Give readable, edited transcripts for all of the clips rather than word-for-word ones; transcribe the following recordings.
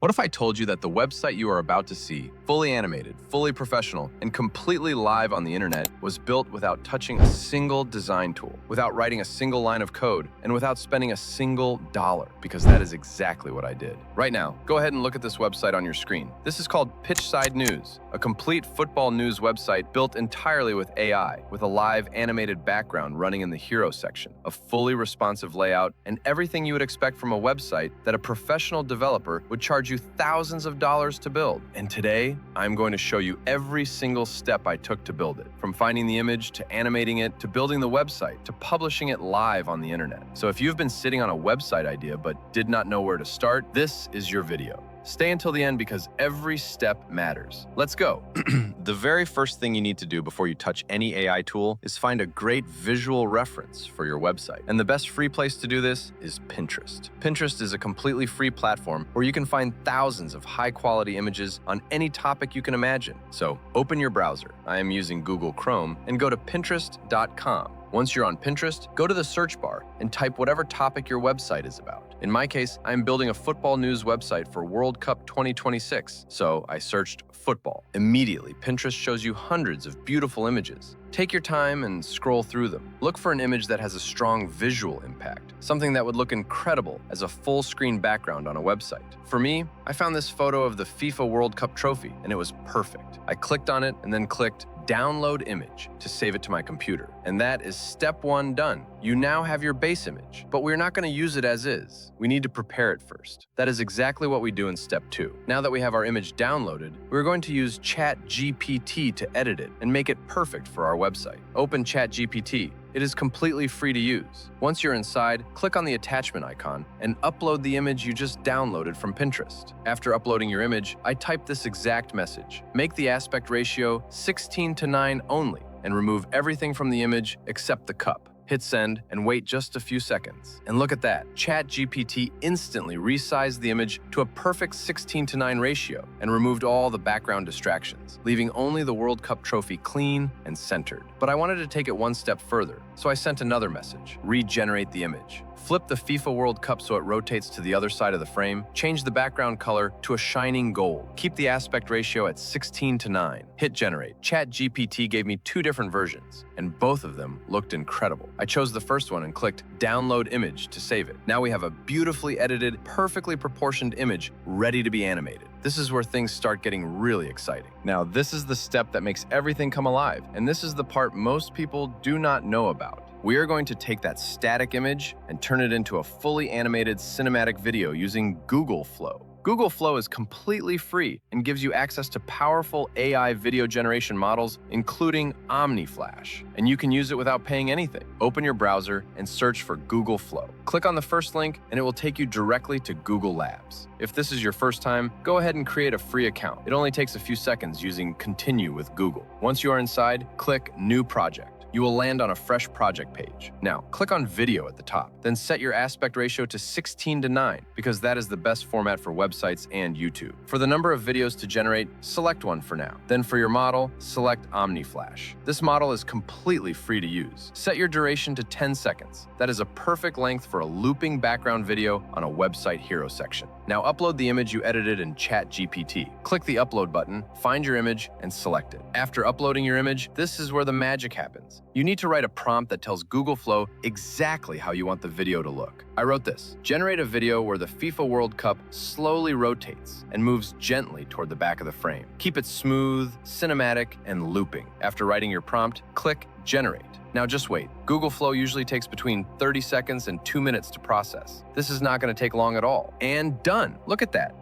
What if I told you that the website you are about to see, fully animated, fully professional, and completely live on the internet, was built without touching a single design tool, without writing a single line of code, and without spending a single dollar? Because that is exactly what I did. Right now, go ahead and look at this website on your screen. This is called Pitchside News, a complete football news website built entirely with AI, with a live animated background running in the hero section, a fully responsive layout, and everything you would expect from a website that a professional developer would charge you thousands of dollars to build. And today, I'm going to show you every single step I took to build it, from finding the image to animating it to building the website to publishing it live on the internet. So if you've been sitting on a website idea but did not know where to start, this is your video. Stay until the end because every step matters. Let's go. The very first thing you need to do before you touch any AI tool is find a great visual reference for your website. And the best free place to do this is Pinterest. Pinterest is a completely free platform where you can find thousands of high-quality images on any topic you can imagine. So open your browser. I am using Google Chrome, and go to Pinterest.com. Once you're on Pinterest, go to the search bar and type whatever topic your website is about. In my case, I'm building a football news website for World Cup 2026, so I searched football. Immediately, Pinterest shows you hundreds of beautiful images. Take your time and scroll through them. Look for an image that has a strong visual impact, something that would look incredible as a full-screen background on a website. For me, I found this photo of the FIFA World Cup trophy, and it was perfect. I clicked on it and then clicked Download Image to save it to my computer. And that is step one done. You now have your base image, but we're not going to use it as is. We need to prepare it first. That is exactly what we do in step two. Now that we have our image downloaded, we're going to use ChatGPT to edit it and make it perfect for our website. Open ChatGPT. It is completely free to use. Once you're inside, click on the attachment icon and upload the image you just downloaded from Pinterest. After uploading your image, I type this exact message. Make the aspect ratio 16:9 only and remove everything from the image except the cup. Hit send and wait just a few seconds. And look at that, ChatGPT instantly resized the image to a perfect 16:9 ratio and removed all the background distractions, leaving only the World Cup trophy clean and centered. But I wanted to take it one step further, so I sent another message: regenerate the image. Flip the FIFA World Cup so it rotates to the other side of the frame. Change the background color to a shining gold. Keep the aspect ratio at 16:9. Hit generate. ChatGPT gave me two different versions, and both of them looked incredible. I chose the first one and clicked Download Image to save it. Now we have a beautifully edited, perfectly proportioned image ready to be animated. This is where things start getting really exciting. Now, this is the step that makes everything come alive, and this is the part most people do not know about. We are going to take that static image and turn it into a fully animated cinematic video using Google Flow. Google Flow is completely free and gives you access to powerful AI video generation models, including OmniFlash. And you can use it without paying anything. Open your browser and search for Google Flow. Click on the first link and it will take you directly to Google Labs. If this is your first time, go ahead and create a free account. It only takes a few seconds using Continue with Google. Once you are inside, click New Project. You will land on a fresh project page. Now, click on Video at the top, then set your aspect ratio to 16:9 because that is the best format for websites and YouTube. For the number of videos to generate, select one for now. Then for your model, select OmniFlash. This model is completely free to use. Set your duration to 10 seconds. That is a perfect length for a looping background video on a website hero section. Now upload the image you edited in ChatGPT. Click the Upload button, find your image, and select it. After uploading your image, this is where the magic happens. You need to write a prompt that tells Google Flow exactly how you want the video to look. I wrote this: generate a video where the FIFA World Cup slowly rotates and moves gently toward the back of the frame. Keep it smooth, cinematic, and looping. After writing your prompt, click Generate. Now just wait. Google Flow usually takes between 30 seconds and 2 minutes to process. This is not going to take long at all. And done! Look at that.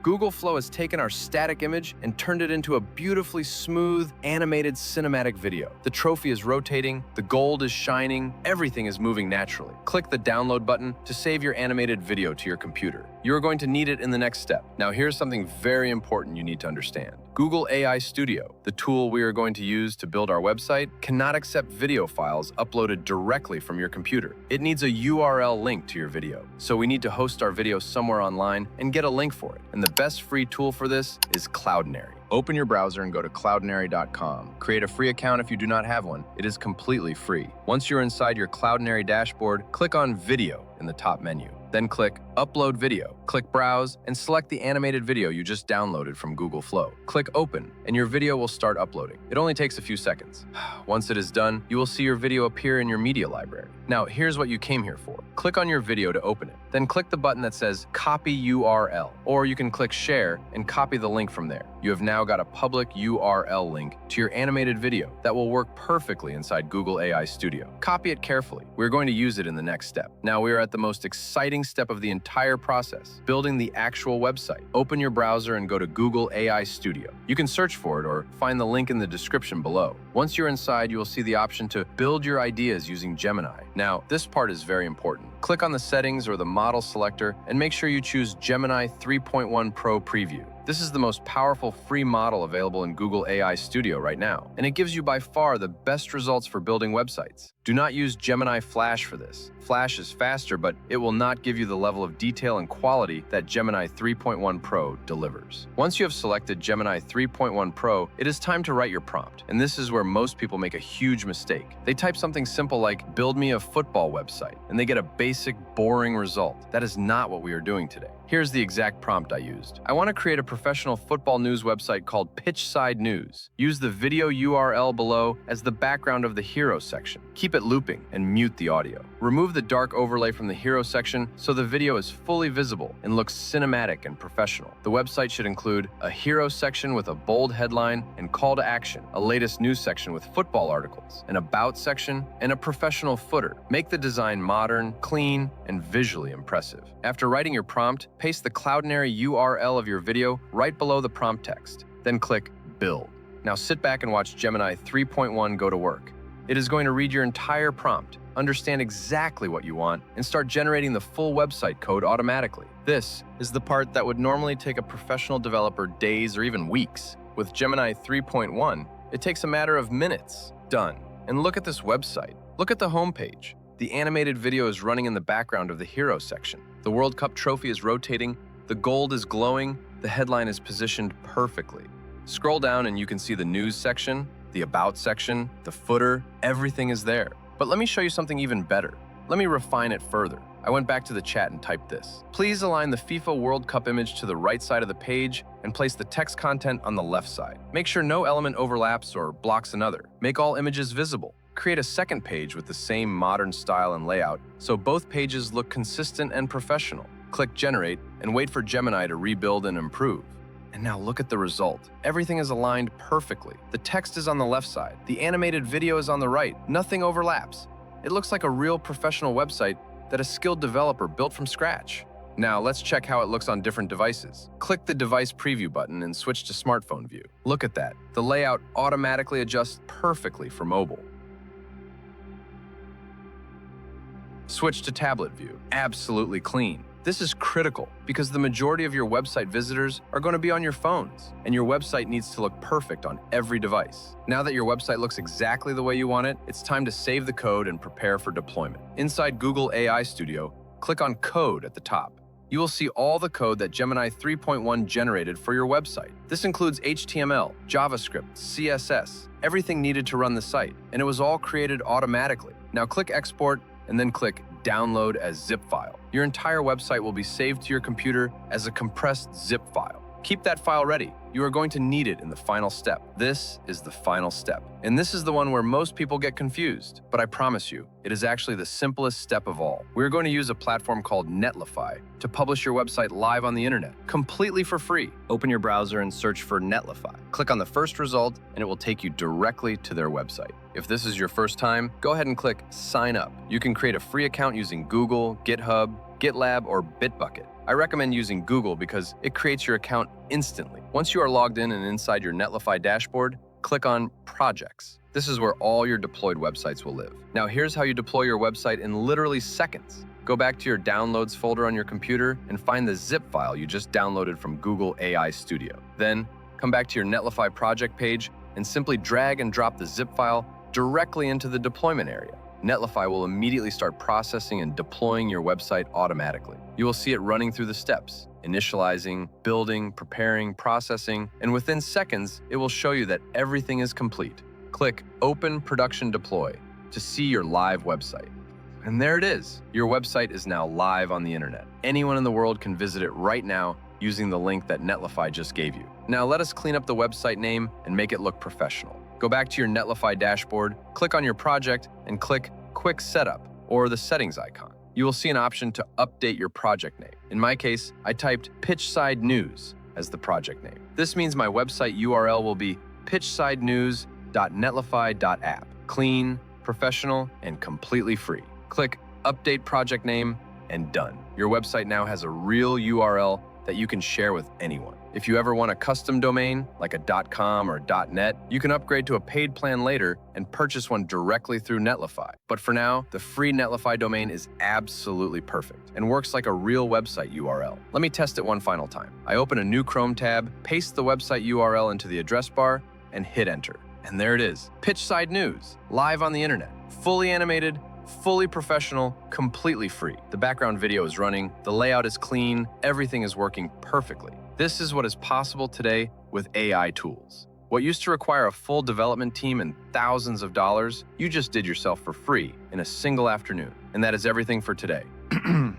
Google Flow has taken our static image and turned it into a beautifully smooth, animated cinematic video. The trophy is rotating, the gold is shining, everything is moving naturally. Click the download button to save your animated video to your computer. You are going to need it in the next step. Now here's something very important you need to understand. Google AI Studio, the tool we are going to use to build our website, cannot accept video files uploaded directly from your computer. It needs a URL link to your video. So we need to host our video somewhere online and get a link for it. And the best free tool for this is Cloudinary. Open your browser and go to cloudinary.com. Create a free account if you do not have one. It is completely free. Once you're inside your Cloudinary dashboard, click on Video in the top menu. Then click Upload Video. Click Browse and select the animated video you just downloaded from Google Flow. Click Open and your video will start uploading. It only takes a few seconds. Once it is done, you will see your video appear in your media library. Now, here's what you came here for. Click on your video to open it. Then click the button that says Copy URL, or you can click Share and copy the link from there. You have now got a public URL link to your animated video that will work perfectly inside Google AI Studio. Copy it carefully. We're going to use it in the next step. Now we are at the most exciting step of the entire process, building the actual website. Open your browser and go to Google AI Studio. You can search for it or find the link in the description below. Once you're inside, you will see the option to build your ideas using Gemini. Now, this part is very important. Click on the settings or the model selector and make sure you choose Gemini 3.1 Pro Preview. This is the most powerful free model available in Google AI Studio right now, and it gives you by far the best results for building websites. Do not use Gemini Flash for this. Flash is faster, but it will not give you the level of detail and quality that Gemini 3.1 Pro delivers. Once you have selected Gemini 3.1 Pro, it is time to write your prompt, and this is where most people make a huge mistake. They type something simple like, "Build me a football website," and they get a basic, boring result. That is not what we are doing today. Here's the exact prompt I used. I want to create a professional football news website called Pitchside News. Use the video URL below as the background of the hero section. Keep it looping and mute the audio. Remove the dark overlay from the hero section so the video is fully visible and looks cinematic and professional. The website should include a hero section with a bold headline and call to action, a latest news section with football articles, an about section, and a professional footer. Make the design modern, clean, and visually impressive. After writing your prompt, paste the Cloudinary URL of your video right below the prompt text. Then click Build. Now sit back and watch Gemini 3.1 go to work. It is going to read your entire prompt, understand exactly what you want, and start generating the full website code automatically. This is the part that would normally take a professional developer days or even weeks. With Gemini 3.1, it takes a matter of minutes. Done. And look at this website. Look at the homepage. The animated video is running in the background of the hero section. The World Cup trophy is rotating, the gold is glowing, the headline is positioned perfectly. Scroll down and you can see the news section, the about section, the footer, everything is there. But let me show you something even better. Let me refine it further. I went back to the chat and typed this. Please align the FIFA World Cup image to the right side of the page and place the text content on the left side. Make sure no element overlaps or blocks another. Make all images visible. Create a second page with the same modern style and layout so both pages look consistent and professional. Click Generate and wait for Gemini to rebuild and improve. And now look at the result. Everything is aligned perfectly. The text is on the left side. The animated video is on the right. Nothing overlaps. It looks like a real professional website that a skilled developer built from scratch. Now let's check how it looks on different devices. Click the device preview button and switch to smartphone view. Look at that. The layout automatically adjusts perfectly for mobile. Switch to tablet view. Absolutely clean. This is critical because the majority of your website visitors are going to be on your phones, and your website needs to look perfect on every device. Now that your website looks exactly the way you want it, it's time to save the code and prepare for deployment. Inside Google AI Studio, click on Code at the top. You will see all the code that Gemini 3.1 generated for your website. This includes HTML, JavaScript, CSS, everything needed to run the site, and it was all created automatically. Now click Export and then click Download as zip file. Your entire website will be saved to your computer as a compressed zip file. Keep that file ready. You are going to need it in the final step. This is the final step. And this is the one where most people get confused. But I promise you, it is actually the simplest step of all. We're going to use a platform called Netlify to publish your website live on the internet, completely for free. Open your browser and search for Netlify. Click on the first result, and it will take you directly to their website. If this is your first time, go ahead and click Sign Up. You can create a free account using Google, GitHub, GitLab, or Bitbucket. I recommend using Google because it creates your account instantly. Once you are logged in and inside your Netlify dashboard, click on Projects. This is where all your deployed websites will live. Now here's how you deploy your website in literally seconds. Go back to your Downloads folder on your computer and find the zip file you just downloaded from Google AI Studio. Then come back to your Netlify project page and simply drag and drop the zip file directly into the deployment area. Netlify will immediately start processing and deploying your website automatically. You will see it running through the steps. initializing, building, preparing, processing, and within seconds, it will show you that everything is complete. Click Open Production Deploy to see your live website. And there it is. Your website is now live on the internet. Anyone in the world can visit it right now using the link that Netlify just gave you. Now let us clean up the website name and make it look professional. Go back to your Netlify dashboard, click on your project, and click Quick Setup or the settings icon. You will see an option to update your project name. In my case, I typed Pitchside News as the project name. This means my website URL will be pitchsidenews.netlify.app. Clean, professional, and completely free. Click Update Project Name, and done. Your website now has a real URL that you can share with anyone. If you ever want a custom domain, like a .com or .net, you can upgrade to a paid plan later and purchase one directly through Netlify. But for now, the free Netlify domain is absolutely perfect and works like a real website URL. Let me test it one final time. I open a new Chrome tab, paste the website URL into the address bar, and hit enter. And there it is, Pitchside News, live on the internet, fully animated, fully professional, completely free. The background video is running, the layout is clean, everything is working perfectly. This is what is possible today with AI tools. What used to require a full development team and thousands of dollars, you just did yourself for free in a single afternoon. And that is everything for today.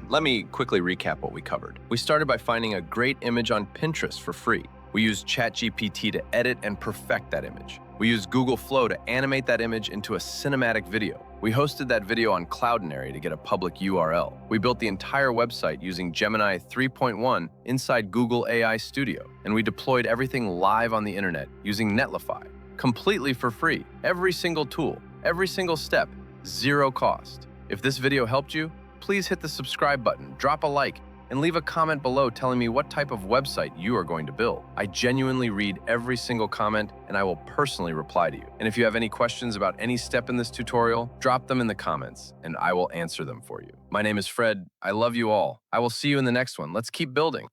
Let me quickly recap what we covered. We started by finding a great image on Pinterest for free. We used ChatGPT to edit and perfect that image. We used Google Flow to animate that image into a cinematic video. We hosted that video on Cloudinary to get a public URL. We built the entire website using Gemini 3.1 inside Google AI Studio. And we deployed everything live on the internet using Netlify, completely for free. Every single tool, every single step, zero cost. If this video helped you, please hit the subscribe button, drop a like, and leave a comment below telling me what type of website you are going to build. I genuinely read every single comment and I will personally reply to you. And if you have any questions about any step in this tutorial, drop them in the comments and I will answer them for you. My name is Fred. I love you all. I will see you in the next one. Let's keep building.